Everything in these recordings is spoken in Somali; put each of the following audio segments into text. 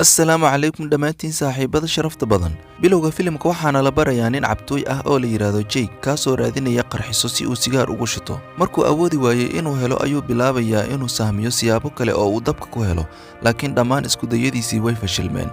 Assalaamu calaykum dhammaantiin saaxiibada sharafta badan. Bilowga filimka waxaana la barayaa nin cabtooy ah oo la yiraahdo Jake kaasoo raadinaya qarxiso si uu sigaar ugu shito. Markuu awoodi waayay inuu helo ayuu bilaabayaa inuu sahmiyo siyaabo kale oo uu dabka ku helo, laakiin dhammaan isku dayadiisii way fashilmeen.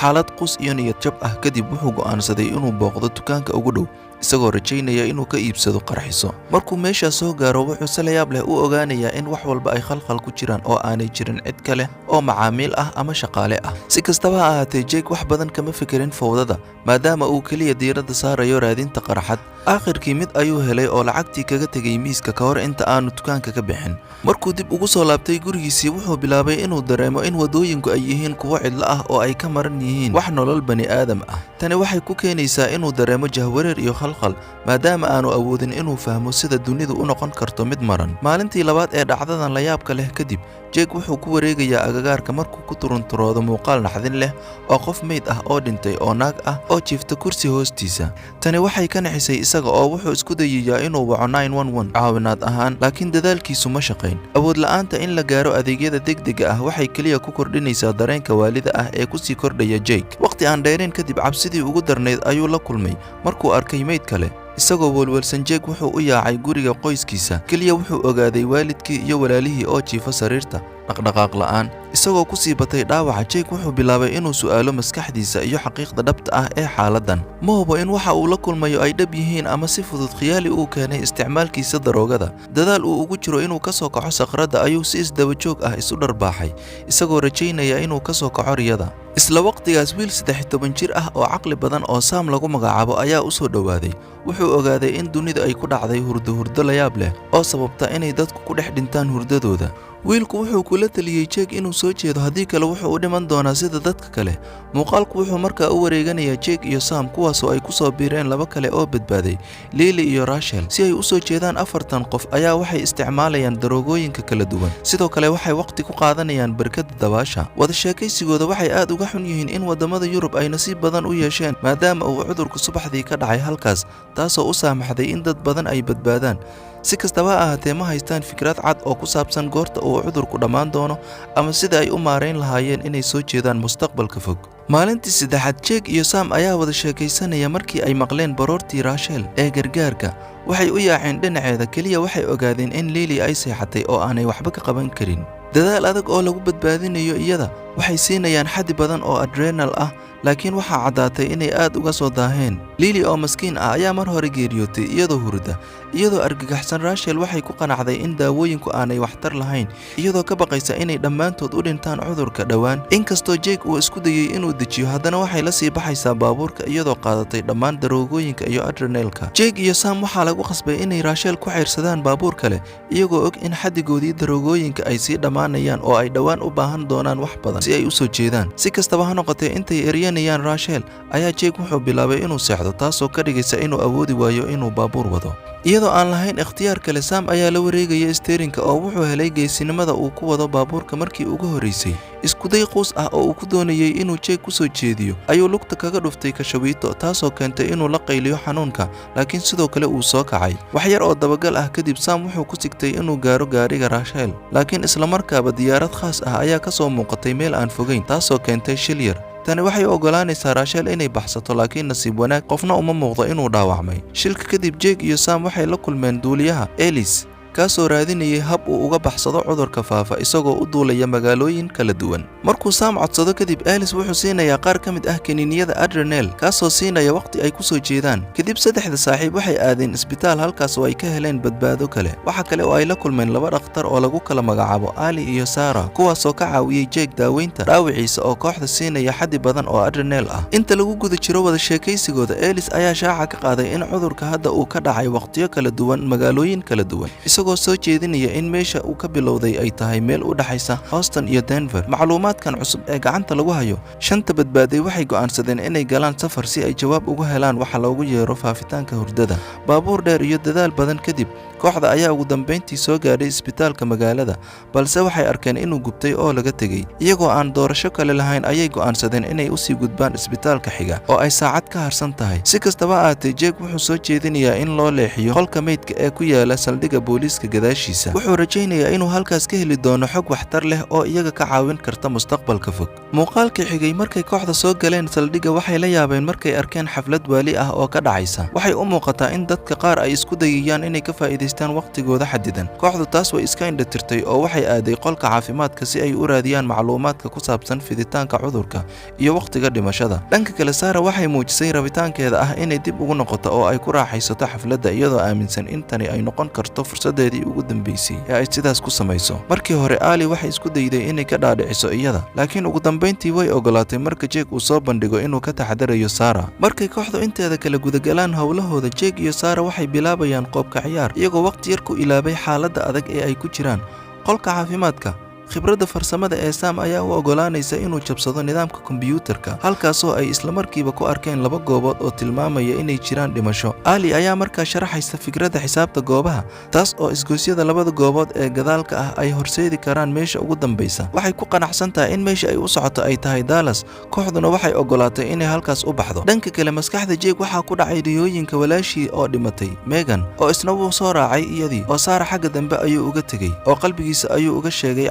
Xaalad qus iyo niyad jab ah kadib wuxuu go'aansaday inuu booqdo dukaanka ugu dhow isagoo rajaynaya inuu ka iibsado qarxiso. Markuu meesha soo gaaro wuxuu si layaab leh u ogaanayaa in wax walba ay khalkhal ku jiraan oo aanay jirin cid kale oo macaamiil ah ama shaqaale ah. Si kastaba ha ahaatee, Jake wax badan kama fikirin fowdada maadaama uu kaliya diiradda saarayo raadinta qarxad. Aakhirkii mid ayuu helay oo lacagtii kaga tegay miiska ka hor inta aanu dukaanka ka bixin. Markuu dib ugu soo laabtay gurigiisii wuxuu bilaabay inuu dareemo in wadooyinku ay yihiin kuwo cidlo ah oo ay ka maran yihiin wax nolol bani aadam ah. Tani waxay ku keenaysaa inuu dareemo jahwareer iyo khalkhal maadaama aanu awoodin inuu fahmo sida dunidu u noqon karto mid maran. Maalintii labaad ee dhacdadan la yaabka leh kadib, Jake wuxuu ku wareegayaa agagaarka markuu ku turunturoodo muuqaal naxdin leh oo qof meyd ah oo dhintay oo naag ah oo jiifta kursi hoostiisa. Tani waxay ka naxisay isaga oo wuxuu isku dayayaa inuu waco 911 caawinaad ahaan, laakiin dadaalkiisu ma shaqayn. Awood la'aanta in la gaaro adeegyada degdega ah waxay kaliya ku kordhinaysaa dareenka waalida ah ee ku sii kordhaya Jake. Waqti aan dheerayn kadib, cabsidii ugu darnayd ayuu la kulmay markuu arkay meyd kale. Isagoo walwalsan, Jake wuxuu u yaacay guriga qoyskiisa. Kaliya wuxuu ogaaday waalidkii iyo walaalihii oo jiifa sariirta dhaqdhaqaaq la'aan. Isagoo ku sii batay dhaawaca, Jake wuxuu bilaabay inuu su'aalo maskaxdiisa iyo xaqiiqda dhabta ah ee xaaladdan. Ma hubo in waxa uu la kulmayo ay dhab yihiin ama si fudud khiyaali uu keenay isticmaalkiisa daroogada. Dadaal uu ugu jiro inuu ka soo kaco sakhradda ayuu si isdaba joog ah isu dharbaaxay, isagoo rajaynaya inuu ka soo kaco riyada. Isla waqtigaas, wiil 13 jir ah oo caqli badan oo Sam lagu magacaabo ayaa u soo dhowaaday. Wuxuu ogaaday in dunidu ay ku dhacday hurdo la yaab leh oo sababta inay dadku ku dhex dhintaan hurdadooda. Wiilku wuxuu kula taliyay Jake inuu soo jeedo, haddii kale wuxuu u dhiman doonaa sida dadka kale. Muuqaalku wuxuu markaa u wareeganayaa Jake iyo Sam, kuwaasoo ay ku soo biireen laba kale oo badbaaday, Lily iyo Rachel. Si ay u soo jeedaan 40 qof ayaa waxay isticmaalayaan daroogooyinka kala duwan. Sidoo kale waxay waqti ku qaadanayaan barkadda dabaasha. Wada sheekaysigooda waxay aad uga xun yihiin in wadamada Yurub ay nasiib badan u yeesheen maadaama uu cudurku subaxdii ka dhacay halkaas, taasoo u saamaxday in dad badan ay badbaadaan. Si kastaba ha ahaatee, ma haystaan fikrad cad oo ku saabsan goorta uu cudurku dhammaan doono ama sida ay u maarayn lahaayeen inay soo jeedaan mustaqbalka fog. Maalintii saddexaad, Jake iyo Sam ayaa wada sheekaysanaya markii ay maqleen baroortii Rachel ee gargaarka. Waxay u yaaceen dhinaceeda, kaliya waxay ogaadeen in Lily ay seexatay oo aanay waxba ka qaban karin. Dadaal adag oo lagu badbaadinayo iyada waxay siinayaan xaddi badan oo adrenal ah, laakiin waxaa caddaatay inay aad uga soo daaheen. Lily oo maskiin ah ayaa mar hore geeriyootay iyadoo hurda. Iyadoo argagaxsan, Rachel waxay ku qanacday in daawooyinku aanay waxtar lahayn, iyadoo ka baqaysa inay dhammaantood u dhintaan cudurka dhowaan. Inkastoo Jake uu isku dayay inuu dejiyo, haddana waxay la sii baxaysaa baabuurka iyadoo qaadatay dhammaan daroogooyinka iyo adrenalka. Jake iyo Sam waxaa lagu qasbay inay Rachel ku xeersadaan baabuur kale, iyagoo og in xaddigoodii daroogooyinka ay sii dhammaanayaan oo ay dhowaan u baahan doonaan wax badan si ay u soo jeedaan. Si kastaba ha noqotee, intay eryanayaan Rachel ayaa Jake wuxuu bilaabay inuu seexdo, taasoo ka dhigaysa inuu awoodi waayo inuu baabuur wado. Iyadoo aan lahayn ikhtiyaar kale, Sam ayaa la wareegaya steerinka oo wuxuu helay geesinimada uu ku wado baabuurka markii ugu horeysay. Iskuday quus ah oo uu ku doonayay inuu Jake ku soo jeediyo ayuu lugta kaga dhuftay kashawiito, taasoo keentay inuu la qayliyo xanuunka, laakiin sidoo kale uu soo kacay. Wax yar oo dabagal ah kadib, Sam wuxuu ku sigtay inuu gaaro gaariga Rachel, laakiin isla markaaba diyaarad khaas ah ayaa ka soo muuqatay meel aan fogeyn, taasoo keentay shil yar. Tani waxay u ogolaanaysaa Rachel inay baxsato, laakiin nasiib wanaag qofna uma muuqdo inuu dhaawacmay. Shilka kadib, Jake iyo Sam waxay la kulmeen duuliyaha Ellis kaasoo raadinayay hab uu uga baxsado cudurka faafa isagoo u duulaya magaalooyin kala duwan. Markuu Sam codsado kadib, Ellis wuxuu siinayaa qaar ka mid ah kaniiniyada adrenal, kaasoo siinaya waqti ay ku soo jeedaan. Kadib saddexda saaxiib waxay aadeen isbitaal, halkaas oo ay ka heleen badbaado kale. Waxa kale oo ay la kulmeen laba dhakhtar oo lagu kala magacaabo Ali iyo Sarah, kuwaasoo ka caawiyay Jake daaweynta dhaawiciisa oo kooxda siinaya xaddi badan oo adrenal ah. Inta lagu guda jiro wada sheekaysigooda, Ellis ayaa shaaca ka qaaday in cudurka hadda uu ka dhacay waqtiyo kala duwan magaalooyin kala duwan, isagoo soo jeedinaya in meesha uu ka bilowday ay tahay meel u dhaxaysa Houston iyo Denver. Macluumaadkan cusub ee gacanta lagu hayo, shanta badbaaday waxay go'aansadeen inay galaan safar si ay jawaab uga helaan waxa loogu yeero faafitaanka hurdada. Baabuur dheer iyo dadaal badan kadib, kooxda ayaa ugu dambeyntii soo gaadhay isbitaalka magaalada, balse waxay arkeen inuu gubtay oo laga tegay. Iyagoo aan doorasho kale lahayn ayay go'aansadeen inay u sii gudbaan isbitaalka xiga oo ay saacad ka harsan tahay. Si kastaba ha ahaatee, Jake wuxuu soo jeedinayaa in loo leexiyo qolka meydka ee ku yaala saldhigga booliiska miiska gadaashiisa. Wuxuu rajaynayaa inuu halkaas ka heli doono xog waxtar leh oo iyaga ka caawin karta mustaqbalka fog. Muuqaalkii xigay markay kooxda soo galeen saldhigga waxay la yaabeen markay arkeen xaflad waali ah oo ka dhacaysa. Waxay u muuqataa in dadka qaar ay isku dayayaan inay ka faa'iidaystaan waqtigooda xadidan. Kooxdu taas way iska indhatirtay oo waxay aaday qolka caafimaadka si ay u raadiyaan macluumaadka ku saabsan fiditaanka cudurka iyo waqtiga dhimashada. Dhanka kale Sarah waxay muujisay rabitaankeeda ah inay dib ugu noqoto oo ay ku raaxaysato xafladda iyadoo aaminsan in tani ay noqon karto fursadeedii ugu dambeysay ee ay sidaas ku samayso. Markii hore Ali waxay isku dayday inay ka dhaadhiciso iyada, laakiin ugu dambeyntii way ogolaatay marka Jake uu soo bandhigo inuu ka taxadarayo Sarah. Markay kooxdu inteeda kala gudagalaan howlahooda, Jake iyo Sarah waxay bilaabayaan qoobka ciyaar iyagoo waqti yar ku ilaabay xaaladda adag ee ay ku jiraan. Qolka caafimaadka, khibradda farsamada ee Sam ayaa u ogolaanaysa inuu jabsado nidaamka kombiyuutarka, halkaasoo ay isla markiiba ku arkeen laba goobood oo tilmaamaya inay jiraan dhimasho. Ali ayaa markaa sharaxaysa fikradda xisaabta goobaha, taas oo isgoysyada labada goobood ee gadaalka ah ay horseedi karaan meesha ugu dambaysa. Waxay ku qanacsan tahay in meesha ay u socoto ay tahay Dallas, kooxduna waxay ogolaatay inay halkaas u baxdo. Dhanka kale maskaxda Jake waxaa ku dhacay riyooyinka walaashii oo dhimatay, Megan, oo isna wuu soo raacay iyadii, oo Sarah xagga dambe ayuu uga tegey, oo qalbigiisa ayuu uga sheegay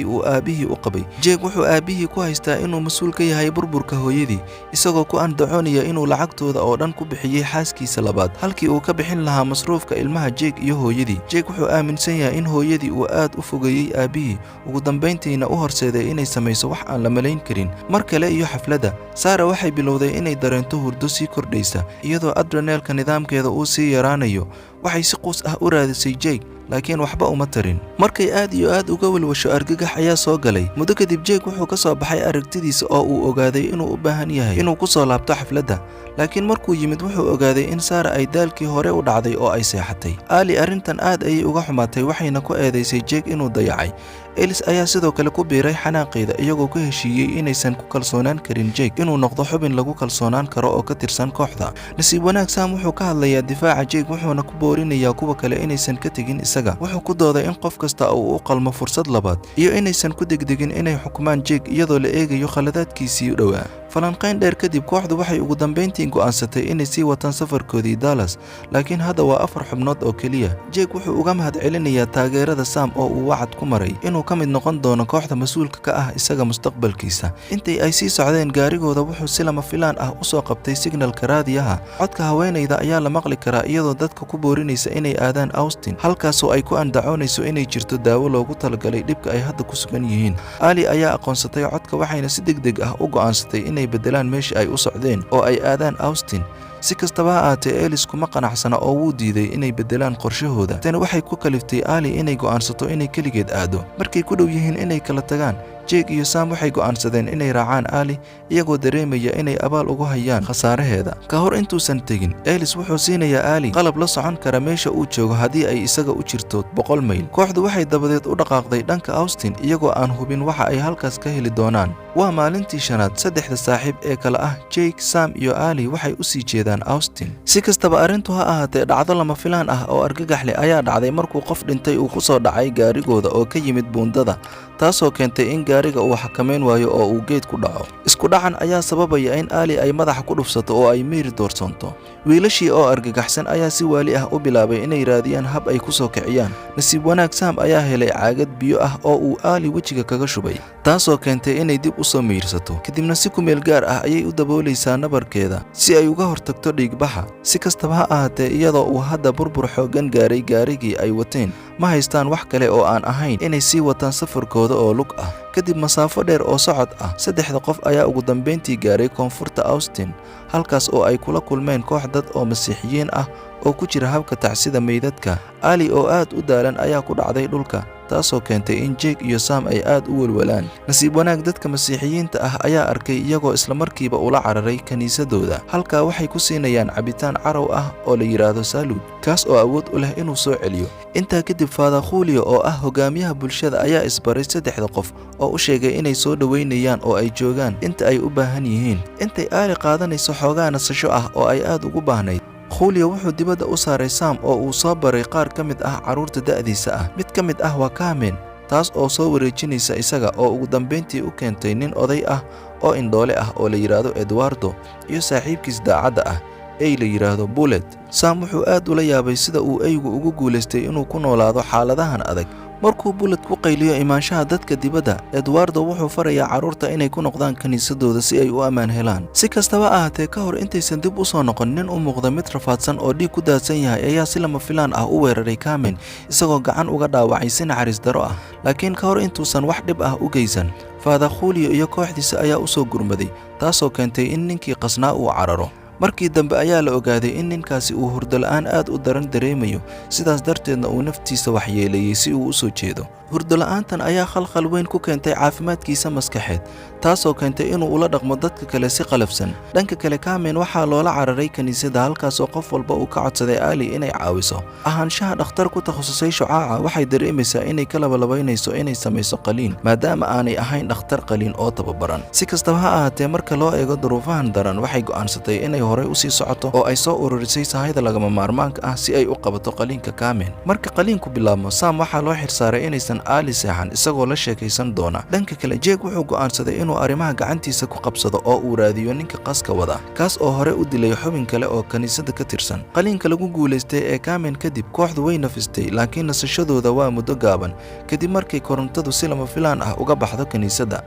uu aabihii u qabay. Jake wuxuu aabihii ku haystaa inuu mas'uul ka yahay burburka hooyadii, isagoo ku andacoonaya inuu lacagtooda oo dhan ku bixiyay xaaskiisa labaad halkii uu ka bixin lahaa masruufka ilmaha Jake iyo hooyadii. Jake wuxuu aaminsan yahay in hooyadii uu aad u fogeeyey aabihii, ugu dambeyntiina u horseeday inay samayso wax aan la malayn karin. Mar kale iyo xafladda, Sarah waxay bilowday inay dareento hurdo sii kordhaysa, iyadoo adrenaline-ka nidaamkeeda uu sii yaraanayo. Waxay si quus ah u raadisay Jake, laakiin waxba uma tarin. Markay aad iyo aad uga walwasho, argagax ayaa soo galay. Muddo kadib Jake wuxuu ka soo baxay aragtidiisa oo uu ogaaday inuu u baahan yahay inuu ku soo laabto xafladda. Laakiin markuu yimid wuxuu ogaaday in Sarah ay daalkii hore u dhacday oo ay seexatay. Ali arrintan aad ayay uga xumaatay waxayna ku eedaysay Jake inuu dayacay. Ellis ayaa sidoo kale ku biiray xanaaqeeda iyagoo ku heshiiyey inaysan ku kalsoonaan karin Jake inuu noqdo xubin lagu kalsoonaan karo oo ka tirsan kooxda. Nasiib wanaag Sam wuxuu ka hadlayaa difaaca Jake wuxuuna ku boorinayaa kuwa kale inaysan ka tegin isaga. Wuxuu ku dooday in qof kasta uu u qalmo fursad labaad iyo inaysan ku degdegin inay xukumaan Jake iyadoo la eegayo khaladaadkiisii u dhowaa. falanqayn dheer kadib kooxdu waxay ugu dambeyntii go'aansatay inay sii wataan safarkoodii Dallas, laakiin hadda waa 4 xubnood oo keliya. Jake wuxuu uga mahadcelinayaa taageerada Sam oo uu wacad ku maray inuu ka mid noqon doono kooxda mas'uulka ka ah isaga mustaqbalkiisa. Intii ay sii socdeen gaarigooda wuxuu si lama filaan ah u soo qabtay signalka raadiyaha. Codka haweenayda ayaa la maqli karaa iyadoo dadka ku boorinaysa inay aadaan Austin, halkaasoo ay ku andacoonayso inay jirto daawo loogu talagalay dhibka ay hadda ku sugan yihiin. Ali ayaa aqoonsatay codka waxayna si degdeg ah u go'aansatay inay bedelaan meesha ay u socdeen oo ay aadaan Austin. Si kastaba ha ahaatee, Ellis kuma qanacsana oo wuu diiday inay bedelaan qorshahooda. Tani waxay ku kaliftay Ali inay go'aansato inay keligeed aado. Markay ku dhow yihiin inay kala tagaan, Jake iyo Sam waxay go'aansadeen inay raacaan Ali iyagoo dareemaya inay abaal ugu hayaan khasaaraheeda. Ka hor intuusan tegin, Ellis wuxuu siinayaa Ali qalab la socon kara meesha uu joogo haddii ay isaga u jirto 100 mayl. Kooxdu waxay dabadeed u dhaqaaqday dhanka Austin iyagoo aan hubin waxa ay halkaas ka heli doonaan. Waa maalintii shanaad, saddexda saaxiib ee kala ah Jake, Sam iyo Ali waxay u sii jeedaan Austin. Si kastaba arrintu ha ahaatee, dhacdo lama filaan ah oo argagax leh ayaa dhacday markuu qof dhintay uu ku soo dhacay gaarigooda oo ka yimid buundada, taasoo keentay in gaariga uu xakameyn waayo oo uu geed ku dhaco. Isku dhacan ayaa sababaya in Ali ay madaxa ku dhufsato oo ay miiri doorsoonto. Wiilashii oo argagaxsan ayaa si waali ah u bilaabay inay raadiyaan hab ay ku soo kiciyaan. Nasiib wanaag, Sam ayaa helay caagad biyo ah oo uu Ali wejiga kaga shubay, taasoo keentay inay dib u soo miirsato. Kadibna si ku meel gaar ah ayay u daboolaysaa nabarkeeda si ay uga hortagto dhiigbaxa. Si kastaba ha ahaatee, iyadoo uu hadda burbur xooggan gaaray gaarigii ay wateen, ma haystaan wax kale oo aan ahayn inay sii wataan safarkooda oo lug ah. Kadib masaafo dheer oo socod ah, saddexda qof ayaa ugu dambeyntii gaaray koonfurta Austin, halkaas oo ay kula kulmeen koox dad oo masiixiyiin ah oo ku jira habka tacsida meydadka. Ali oo aad u daalan ayaa ku dhacday dhulka, taasoo keentay in Jake iyo Sam ay aad u walwalaan. Nasiib wanaag, dadka masiixiyiinta ah ayaa arkay iyagoo isla markiiba ula cararay kaniisadooda. Halkaa waxay ku siinayaan cabitaan carow ah oo la yiraahdo Salud, kaas oo awood u leh inuu soo celiyo. Intaa kadib, Father Julio oo ah hogaamiyaha bulshada ayaa isbaray saddexda qof oo u sheegay inay soo dhaweynayaan oo ay joogaan inta ay u baahan yihiin. Intay Ali qaadanayso xoogaa nasasho ah oo ay aad ugu baahnayd, Julio wuxuu dibadda u saaray Sam oo uu soo baray qaar ka mid ah carruurta da'diisa ah. Mid ka mid ah waa Carmen, taas oo soo wareejinaysa isaga oo ugu dambeyntii u keentay nin oday ah oo indhoole ah oo la yiraahdo Eduardo iyo saaxiibkiis daacadda ah. ey la yiraahdo Bullet. Sam wuxuu aad ula yaabay sida uu eygu ugu guuleystay inuu ku noolaado xaaladahan adag. markuu Bullet ku qayliyo imaanshaha dadka dibadda, Eduardo wuxuu farayaa carruurta inay ku noqdaan kaniisadooda si ay u ammaan helaan. Si kastaba ahaatee, ka hor intaysan dib u soo noqon, nin u muuqda mid rafaadsan oo dhiig ku daadsan yahay ayaa si lama filaan ah u weeraray Carmen, isagoo gacan uga dhaawacay si naxariis daro ah. Laakiin ka hor intuusan wax dhib ah u geysan, Father Julio iyo kooxdiisa ayaa u soo gurmaday, taasoo keentay in ninkii qasnaa uu cararo. markii dambe ayaa la ogaaday in ninkaasi uu hurdo la'aan aad u daran dareemayo, sidaas darteedna uu naftiisa waxyeeleeyay si uu u soo jeedo. hurdo la'aantan ayaa khalkhal weyn ku keentay caafimaadkiisa maskaxeed, taasoo keentay inuu ula dhaqmo dadka kale si qalafsan. dhanka kale, Carmen waxaa loola cararay kaniisadda, halkaasoo qof walba uu ka codsaday Ali inay caawiso. ahaanshaha dhakhtar ku takhasusay shucaaca waxay dareemaysaa inay ka labalabaynayso inay samayso qaliin, maadaama aanay ahayn dhakhtar qaliin oo tababaran. si kastaba ha ahaatee, marka loo eego duruufahan daran, waxay go'aansatay inay horey u sii socoto oo ay soo ururisay sahayda lagama maarmaanka ah si ay u qabato qaliinka Carmen. marka qaliinku bilaabmo, Sam waxaa loo xirsaaray inaysan Ali seexan, isagoo la sheekaysan doona. dhanka kale, Jake wuxuu go'aansaday inuu arrimaha gacantiisa ku qabsado oo uu raadiyo ninka qaska wada, kaas oo hore u dilay xubin kale oo kaniisadda ka tirsan. qaliinka lagu guulaystay ee Carmen kadib, kooxdu way nafistay, laakiin nasashadooda waa muddo gaaban kadib markay korontadu si lama filaan ah uga baxdo kaniisadda.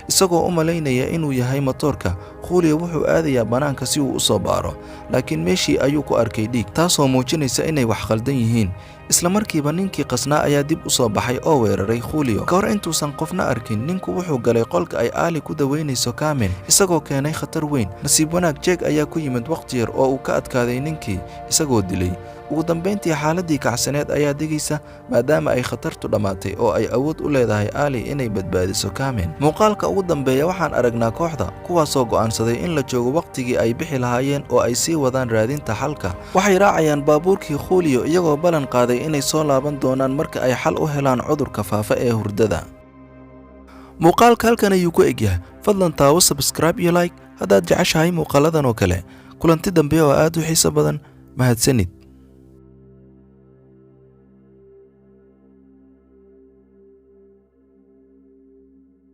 isagoo u malaynaya inuu yahay matoorka, Julio wuxuu aadayaa banaanka si uu u soo baaro, laakiin meeshii ayuu ku arkay dhiig, taasoo muujinaysa inay wax khaldan yihiin. isla markiiba ninkii qasnaa ayaa dib u soo baxay oo weeraray Julio. ka hor intuusan qofna arkin, ninku wuxuu galay qolka ay Ali ku daweynayso Carmen, isagoo keenay khatar weyn. nasiib wanaag, Jake ayaa ku yimid waqti yar oo uu ka adkaaday ninkii, isagoo dilay. ugu dambeyntii, xaaladii kacsaneed ayaa degaysa maadaama ay khatartu dhammaatay oo ay awood u leedahay Ali inay badbaadiso Carmen. muuqaalka ugu dambeeya waxaan aragnaa kooxda, kuwaasoo go'aansaday in la joogo waqtigii ay bixi lahaayeen oo ay sii wadaan raadinta xalka. waxay raacayaan baabuurkii Julio, iyagoo ballan qaaday inay soo laaban doonaan marka ay xal u helaan cudurka faafa ee hurdada. muuqaalka halkan ayuu ku egyahay. fadlan taawo subscribe iyo like haddaad jeceshahay muuqaaladan oo kale. kulanti dambe oo aad u xiiso badan. mahadsanid.